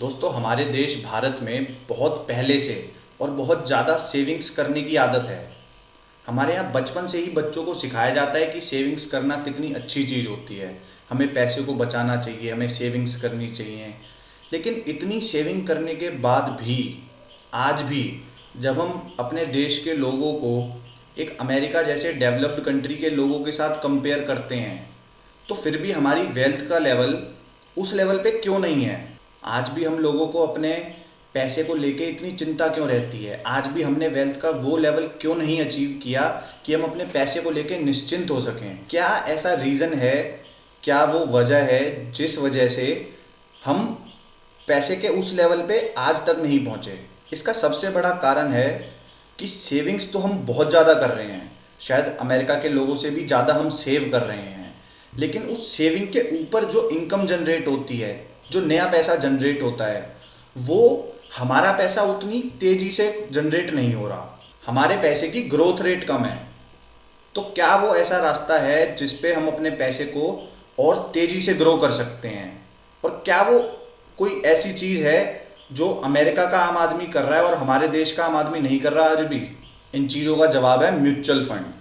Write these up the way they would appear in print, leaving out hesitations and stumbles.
दोस्तों हमारे देश भारत में बहुत पहले से और बहुत ज़्यादा सेविंग्स करने की आदत है। हमारे यहाँ बचपन से ही बच्चों को सिखाया जाता है कि सेविंग्स करना कितनी अच्छी चीज़ होती है। हमें पैसे को बचाना चाहिए, हमें सेविंग्स करनी चाहिए। लेकिन इतनी सेविंग करने के बाद भी आज भी जब हम अपने देश के लोगों को एक अमेरिका जैसे डेवलप्ड कंट्री के लोगों के साथ कंपेयर करते हैं, तो फिर भी हमारी वेल्थ का लेवल उस लेवल पे क्यों नहीं है। आज भी हम लोगों को अपने पैसे को लेके इतनी चिंता क्यों रहती है। आज भी हमने वेल्थ का वो लेवल क्यों नहीं अचीव किया कि हम अपने पैसे को लेके निश्चिंत हो सकें। क्या ऐसा रीज़न है, क्या वो वजह है जिस वजह से हम पैसे के उस लेवल पे आज तक नहीं पहुँचे। इसका सबसे बड़ा कारण है कि सेविंग्स तो हम बहुत ज़्यादा कर रहे हैं, शायद अमेरिका के लोगों से भी ज़्यादा हम सेव कर रहे हैं। लेकिन उस सेविंग के ऊपर जो इनकम जनरेट होती है, जो नया पैसा जनरेट होता है, वो हमारा पैसा उतनी तेज़ी से जनरेट नहीं हो रहा। हमारे पैसे की ग्रोथ रेट कम है। तो क्या वो ऐसा रास्ता है जिस पे हम अपने पैसे को और तेज़ी से ग्रो कर सकते हैं, और क्या वो कोई ऐसी चीज़ है जो अमेरिका का आम आदमी कर रहा है और हमारे देश का आम आदमी नहीं कर रहा आज भी। इन चीज़ों का जवाब है म्यूचुअल फंड।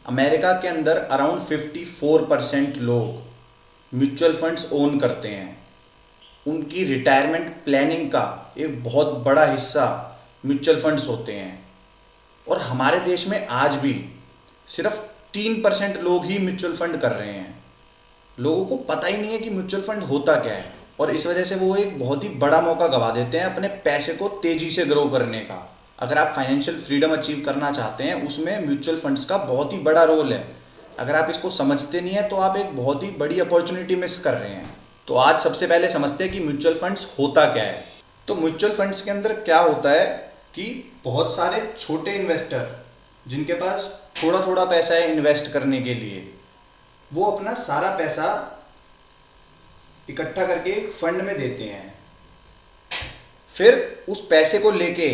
अमेरिका के अंदर अराउंड 54% लोग म्यूचुअल फंड्स ओन करते हैं। उनकी रिटायरमेंट प्लानिंग का एक बहुत बड़ा हिस्सा म्यूचुअल फंड्स होते हैं। और हमारे देश में आज भी सिर्फ 3% लोग ही म्यूचुअल फंड कर रहे हैं। लोगों को पता ही नहीं है कि म्यूचुअल फंड होता क्या है, और इस वजह से वो एक बहुत ही बड़ा मौका गवा देते हैं अपने पैसे को तेज़ी से ग्रो करने का। अगर आप फाइनेंशियल फ्रीडम अचीव करना चाहते हैं, उसमें म्यूचुअल फंड्स का बहुत ही बड़ा रोल है। अगर आप इसको समझते नहीं हैं तो आप एक बहुत ही बड़ी अपॉर्चुनिटी मिस कर रहे हैं। तो आज सबसे पहले समझते हैं कि म्यूचुअल फंड्स होता क्या है। तो म्यूचुअल फंड्स के अंदर क्या होता है कि बहुत सारे छोटे इन्वेस्टर जिनके पास थोड़ा थोड़ा पैसा है इन्वेस्ट करने के लिए, वो अपना सारा पैसा इकट्ठा करके एक फंड में देते हैं। फिर उस पैसे को लेके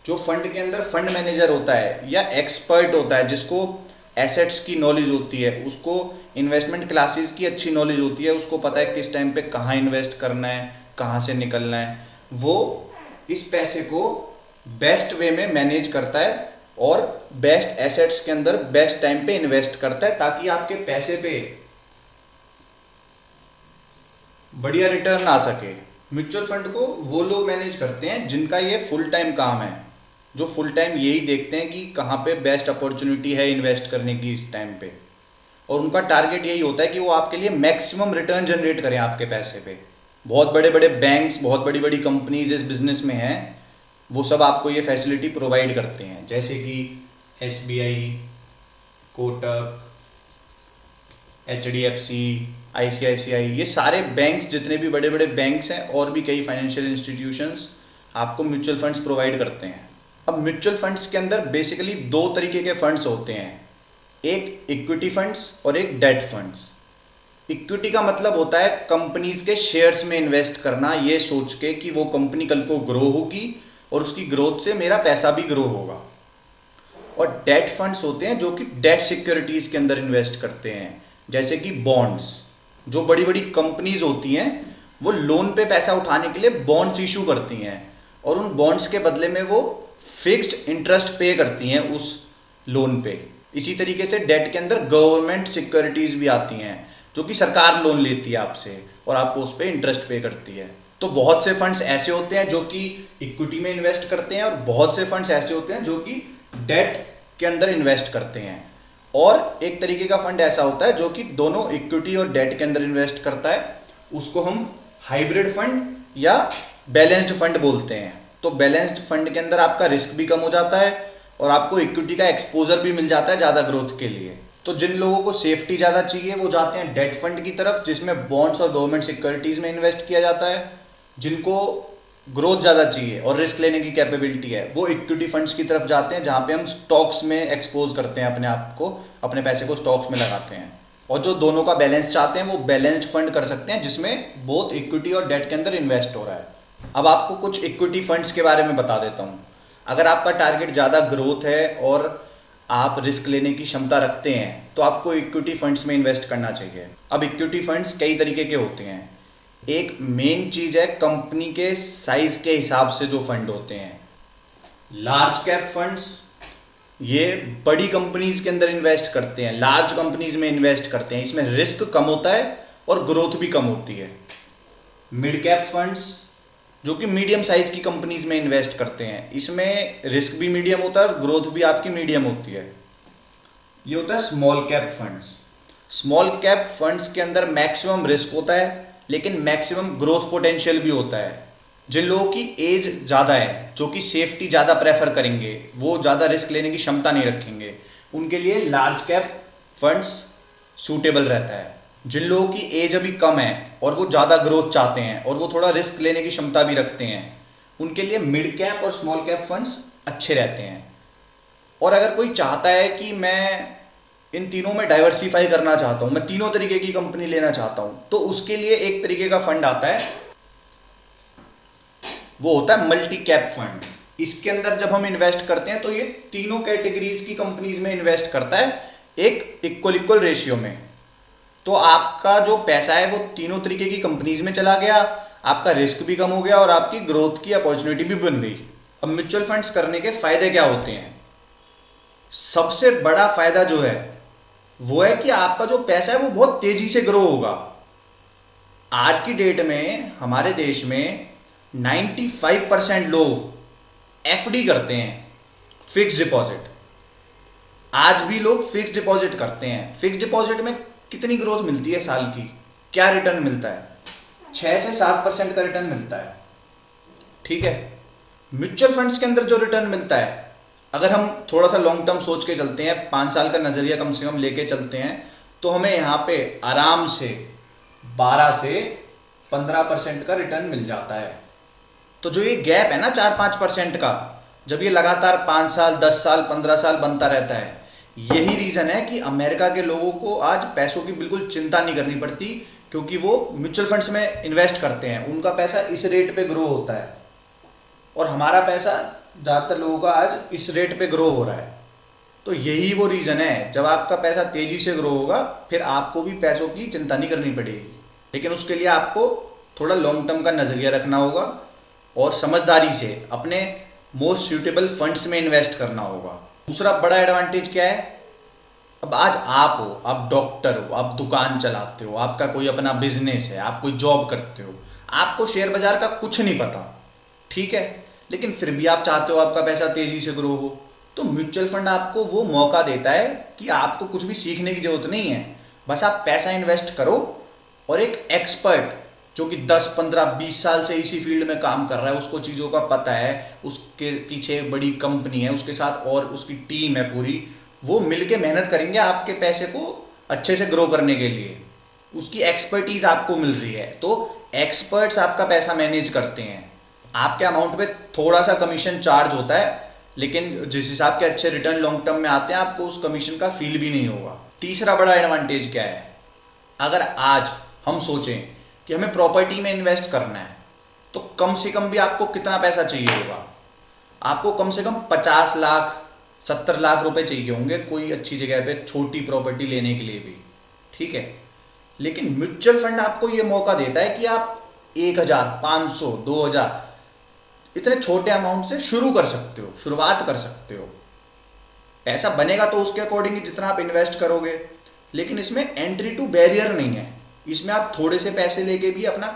जो फंड के अंदर फंड मैनेजर होता है या एक्सपर्ट होता है, जिसको एसेट्स की नॉलेज होती है, उसको इन्वेस्टमेंट क्लासेस की अच्छी नॉलेज होती है, उसको पता है किस टाइम पे कहाँ इन्वेस्ट करना है, कहाँ से निकलना है, वो इस पैसे को बेस्ट वे में मैनेज करता है और बेस्ट एसेट्स के अंदर बेस्ट टाइम पे इन्वेस्ट करता है, ताकि आपके पैसे पे बढ़िया रिटर्न आ सके। म्यूचुअल फंड को वो लोग मैनेज करते हैं जिनका ये फुल टाइम काम है, जो फुल टाइम यही देखते हैं कि कहाँ पे बेस्ट अपॉर्चुनिटी है इन्वेस्ट करने की इस टाइम पे, और उनका टारगेट यही होता है कि वो आपके लिए मैक्सिमम रिटर्न जनरेट करें आपके पैसे पे। बहुत बड़े बड़े बैंक्स, बहुत बड़ी बड़ी कंपनीज इस बिजनेस में हैं, वो सब आपको ये फैसिलिटी प्रोवाइड करते हैं, जैसे कि SBI, कोटक, HDFC, ICICI, ये सारे बैंक्स, जितने भी बड़े बड़े बैंक्स हैं और भी कई फाइनेंशियल इंस्टीट्यूशंस आपको म्यूचुअल फंड्स प्रोवाइड करते हैं। अब म्यूचुअल फंड्स के अंदर बेसिकली दो तरीके के फंड्स होते हैं, एक इक्विटी फंड्स और एक डेट फंड्स। इक्विटी का मतलब होता है कंपनीज के शेयर्स में इन्वेस्ट करना, ये सोच के कि वो कंपनी कल को ग्रो होगी और उसकी ग्रोथ से मेरा पैसा भी ग्रो होगा। और डेट फंड्स होते हैं जो कि डेट सिक्योरिटीज के अंदर इन्वेस्ट करते हैं, जैसे कि बॉन्ड्स। जो बड़ी बड़ी कंपनीज होती हैं वो लोन पे पैसा उठाने के लिए बॉन्ड्स इशू करती हैं, और उन बॉन्ड्स के बदले में वो फिक्स्ड इंटरेस्ट पे करती हैं उस लोन पे। इसी तरीके से डेट के अंदर गवर्नमेंट सिक्योरिटीज भी आती हैं, जो कि सरकार लोन लेती है आपसे और आपको उस पर इंटरेस्ट पे करती है। तो बहुत से फंड्स ऐसे होते हैं जो कि इक्विटी में इन्वेस्ट करते हैं, और बहुत से फंड्स ऐसे होते हैं जो कि डेट के अंदर इन्वेस्ट करते हैं। और एक तरीके का फंड ऐसा होता है जो कि दोनों इक्विटी और डेट के अंदर इन्वेस्ट करता है, उसको हम हाइब्रिड फंड या बैलेंस्ड फंड बोलते हैं। तो बैलेंस्ड फंड के अंदर आपका रिस्क भी कम हो जाता है और आपको इक्विटी का एक्सपोजर भी मिल जाता है ज़्यादा ग्रोथ के लिए। तो जिन लोगों को सेफ्टी ज़्यादा चाहिए वो जाते हैं डेट फंड की तरफ, जिसमें बॉन्ड्स और गवर्नमेंट सिक्योरिटीज़ में इन्वेस्ट किया जाता है। जिनको ग्रोथ ज़्यादा चाहिए और रिस्क लेने की कैपेबिलिटी है, वो इक्विटी फंड्स की तरफ जाते हैं, जहाँ पे हम स्टॉक्स में एक्सपोज करते हैं अपने आप को, अपने पैसे को स्टॉक्स में लगाते हैं। और जो दोनों का बैलेंस चाहते हैं वो बैलेंस्ड फंड कर सकते हैं, जिसमें बोथ इक्विटी और डेट के अंदर इन्वेस्ट हो रहा है। अब आपको कुछ इक्विटी फंड्स के बारे में बता देता हूँ। अगर आपका टारगेट ज़्यादा ग्रोथ है और आप रिस्क लेने की क्षमता रखते हैं, तो आपको इक्विटी फंड्स में इन्वेस्ट करना चाहिए। अब इक्विटी फंड्स कई तरीके के होते हैं। एक मेन चीज है कंपनी के साइज के हिसाब से जो फंड होते हैं। लार्ज कैप फंड्स ये बड़ी कंपनीज के अंदर इन्वेस्ट करते हैं, लार्ज कंपनीज में इन्वेस्ट करते हैं, इसमें रिस्क कम होता है और ग्रोथ भी कम होती है। मिड कैप फंड्स जो कि मीडियम साइज की कंपनीज में इन्वेस्ट करते हैं, इसमें रिस्क भी मीडियम होता है और ग्रोथ भी आपकी मीडियम होती है। ये होता है small cap funds. Small cap funds के अंदर मैक्सिमम रिस्क होता है लेकिन मैक्सिमम ग्रोथ पोटेंशियल भी होता है। जिन लोगों की एज ज़्यादा है, जो कि सेफ्टी ज़्यादा प्रेफर करेंगे, वो ज़्यादा रिस्क लेने की क्षमता नहीं रखेंगे, उनके लिए लार्ज कैप फंड्स सूटेबल रहता है। जिन लोगों की एज अभी कम है और वो ज़्यादा ग्रोथ चाहते हैं और वो थोड़ा रिस्क लेने की क्षमता भी रखते हैं, उनके लिए मिड कैप और स्मॉल कैप फंड्स अच्छे रहते हैं। और अगर कोई चाहता है कि मैं इन तीनों में डाइवर्सिफाई करना चाहता हूँ, मैं तीनों तरीके की कंपनी लेना चाहता हूँ, तो उसके लिए एक तरीके का फंड आता है, वो होता है मल्टी कैप फंड। इसके अंदर जब हम इन्वेस्ट करते हैं तो ये तीनों कैटेगरीज की कंपनीज में इन्वेस्ट करता है एक इक्वल रेशियो में। तो आपका जो पैसा है वो तीनों तरीके की कंपनीज में चला गया, आपका रिस्क भी कम हो गया और आपकी ग्रोथ की अपॉर्चुनिटी भी बन गई। अब म्यूचुअल फंड्स करने के फायदे क्या होते हैं? सबसे बड़ा फायदा जो है वो है कि आपका जो पैसा है वो बहुत तेजी से ग्रो होगा। आज की डेट में हमारे देश में 95% लोग एफडी करते हैं, फिक्स डिपॉजिट। आज भी लोग फिक्स डिपॉजिट करते हैं। फिक्स डिपॉजिट में कितनी ग्रोथ मिलती है साल की? क्या रिटर्न मिलता है? 6 से 7% का रिटर्न मिलता है। ठीक है। म्यूचुअल फंड्स के अंदर जो रिटर्न मिलता है, अगर हम थोड़ा सा लॉन्ग टर्म सोच के चलते हैं, 5 साल का नजरिया कम से कम लेके चलते हैं, तो हमें यहाँ पे आराम से 12 से 15% का रिटर्न मिल जाता है। तो जो ये गैप है ना 4-5% का, जब ये लगातार 5 साल 10 साल 15 साल बनता रहता है, यही रीज़न है कि अमेरिका के लोगों को आज पैसों की बिल्कुल चिंता नहीं करनी पड़ती, क्योंकि वो म्यूचुअल फंड्स में इन्वेस्ट करते हैं, उनका पैसा इस रेट पे ग्रो होता है और हमारा पैसा ज़्यादातर लोगों का आज इस रेट पे ग्रो हो रहा है। तो यही वो रीज़न है, जब आपका पैसा तेज़ी से ग्रो होगा फिर आपको भी पैसों की चिंता नहीं करनी पड़ेगी। लेकिन उसके लिए आपको थोड़ा लॉन्ग टर्म का नज़रिया रखना होगा और समझदारी से अपने मोस्ट सूटेबल फंड्स में इन्वेस्ट करना होगा। दूसरा बड़ा एडवांटेज क्या है? अब आज आप हो, आप डॉक्टर हो, आप दुकान चलाते हो, आपका कोई अपना बिजनेस है, आप कोई जॉब करते हो, आपको शेयर बाजार का कुछ नहीं पता, ठीक है, लेकिन फिर भी आप चाहते हो आपका पैसा तेजी से ग्रो हो, तो म्यूचुअल फंड आपको वो मौका देता है कि आपको कुछ भी सीखने की जरूरत नहीं है, बस आप पैसा इन्वेस्ट करो और एक एक्सपर्ट जो कि 10, 15, 20 साल से इसी फील्ड में काम कर रहा है, उसको चीज़ों का पता है, उसके पीछे एक बड़ी कंपनी है, उसके साथ और उसकी टीम है पूरी, वो मिलके मेहनत करेंगे आपके पैसे को अच्छे से ग्रो करने के लिए। उसकी एक्सपर्टीज आपको मिल रही है, तो एक्सपर्ट्स आपका पैसा मैनेज करते हैं। आपके अमाउंट पे थोड़ा सा कमीशन चार्ज होता है, लेकिन जिस हिसाब के अच्छे रिटर्न लॉन्ग टर्म में आते हैं, आपको उस कमीशन का फील भी नहीं होगा। तीसरा बड़ा एडवांटेज क्या है? अगर आज हम सोचें कि हमें प्रॉपर्टी में इन्वेस्ट करना है, तो कम से कम भी आपको कितना पैसा चाहिए होगा? आपको कम से कम 50 लाख 70 लाख रुपए चाहिए होंगे कोई अच्छी जगह पे छोटी प्रॉपर्टी लेने के लिए भी, ठीक है। लेकिन म्यूचुअल फंड आपको ये मौका देता है कि आप 1000, 500, 2000 इतने छोटे अमाउंट से शुरू कर सकते हो, शुरुआत कर सकते हो। पैसा बनेगा तो उसके अकॉर्डिंग जितना आप इन्वेस्ट करोगे, लेकिन इसमें एंट्री टू बैरियर नहीं है। इसमें आप थोड़े से पैसे लेके भी अपना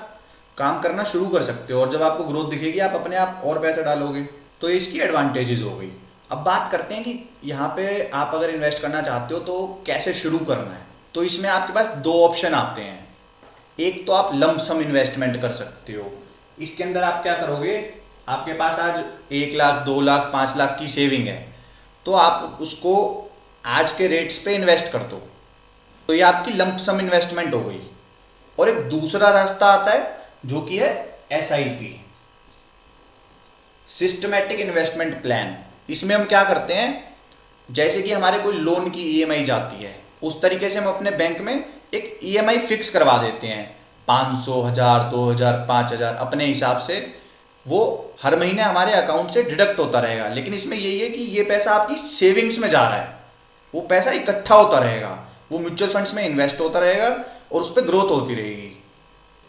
काम करना शुरू कर सकते हो और जब आपको ग्रोथ दिखेगी आप अपने आप और पैसा डालोगे। तो इसकी एडवांटेजेस हो गई। अब बात करते हैं कि यहाँ पे आप अगर इन्वेस्ट करना चाहते हो तो कैसे शुरू करना है। तो इसमें आपके पास 2 ऑप्शन आते हैं। एक तो आप लंप सम इन्वेस्टमेंट कर सकते हो। इसके अंदर आप क्या करोगे, आपके पास आज 1 लाख 2 लाख 5 लाख की सेविंग है, तो आप उसको आज के रेट्स पे इन्वेस्ट कर दो, तो ये आपकी लंप सम इन्वेस्टमेंट हो गई। और एक दूसरा रास्ता आता है जो कि है SIP, सिस्टमैटिक इन्वेस्टमेंट प्लान। इसमें हम क्या करते हैं, जैसे कि हमारे कोई लोन की EMI जाती है, उस तरीके से हम अपने बैंक में एक EMI फिक्स करवा देते हैं, 500, 1000, 2000, 5000 अपने हिसाब से। वो हर महीने हमारे अकाउंट से डिडक्ट होता रहेगा, लेकिन इसमें यही है कि ये पैसा आपकी सेविंग्स में जा रहा है, वो पैसा इकट्ठा होता रहेगा, वो म्यूचुअल फंड्स में इन्वेस्ट होता रहेगा और उस पर ग्रोथ होती रहेगी।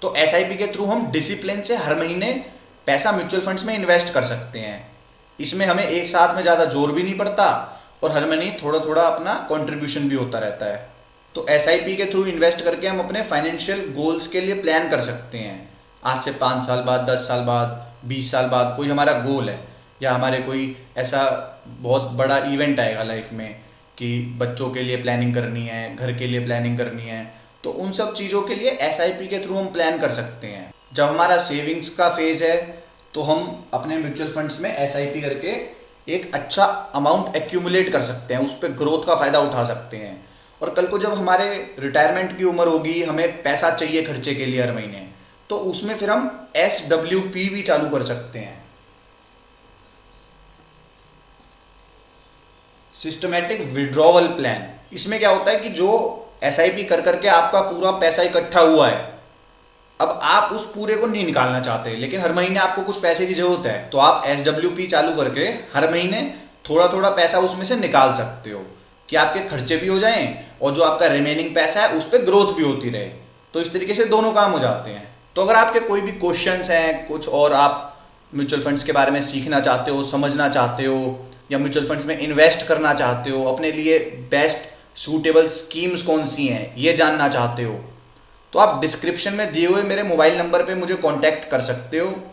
तो एसआईपी के थ्रू हम डिसिप्लिन से हर महीने पैसा म्यूचुअल फंड्स में इन्वेस्ट कर सकते हैं। इसमें हमें एक साथ में ज़्यादा जोर भी नहीं पड़ता और हर महीने थोड़ा थोड़ा अपना कंट्रीब्यूशन भी होता रहता है। तो एसआईपी के थ्रू इन्वेस्ट करके हम अपने फाइनेंशियल गोल्स के लिए प्लान कर सकते हैं। आज से 5 साल बाद, 10 साल बाद, 20 साल बाद कोई हमारा गोल है या हमारे कोई ऐसा बहुत बड़ा इवेंट आएगा लाइफ में कि बच्चों के लिए प्लानिंग करनी है, घर के लिए प्लानिंग करनी है, तो उन सब चीज़ों के लिए एसआईपी के थ्रू हम प्लान कर सकते हैं। जब हमारा सेविंग्स का फेज़ है तो हम अपने म्यूचुअल फंड्स में एसआईपी करके एक अच्छा अमाउंट एक्यूमुलेट कर सकते हैं, उस पर ग्रोथ का फ़ायदा उठा सकते हैं। और कल को जब हमारे रिटायरमेंट की उम्र होगी, हमें पैसा चाहिए खर्चे के लिए हर महीने, तो उसमें फिर हम SWP भी चालू कर सकते हैं, सिस्टमेटिक विड्रॉवल प्लान। इसमें क्या होता है कि जो एसआईपी कर करके आपका पूरा पैसा इकट्ठा हुआ है, अब आप उस पूरे को नहीं निकालना चाहते, लेकिन हर महीने आपको कुछ पैसे की जरूरत है, तो आप SWP चालू करके हर महीने थोड़ा थोड़ा पैसा उसमें से निकाल सकते हो कि आपके खर्चे भी हो जाएं और जो आपका रिमेनिंग पैसा है उस पर ग्रोथ भी होती रहे। तो इस तरीके से दोनों काम हो जाते हैं। तो अगर आपके कोई भी क्वेश्चंस हैं कुछ और आप म्यूचुअल फंड्स के बारे में सीखना चाहते हो, समझना चाहते हो, या म्यूचुअल फंड्स में इन्वेस्ट करना चाहते हो, अपने लिए बेस्ट सूटेबल स्कीम्स कौन सी हैं ये जानना चाहते हो, तो आप डिस्क्रिप्शन में दिए हुए मेरे मोबाइल नंबर पे मुझे कांटेक्ट कर सकते हो।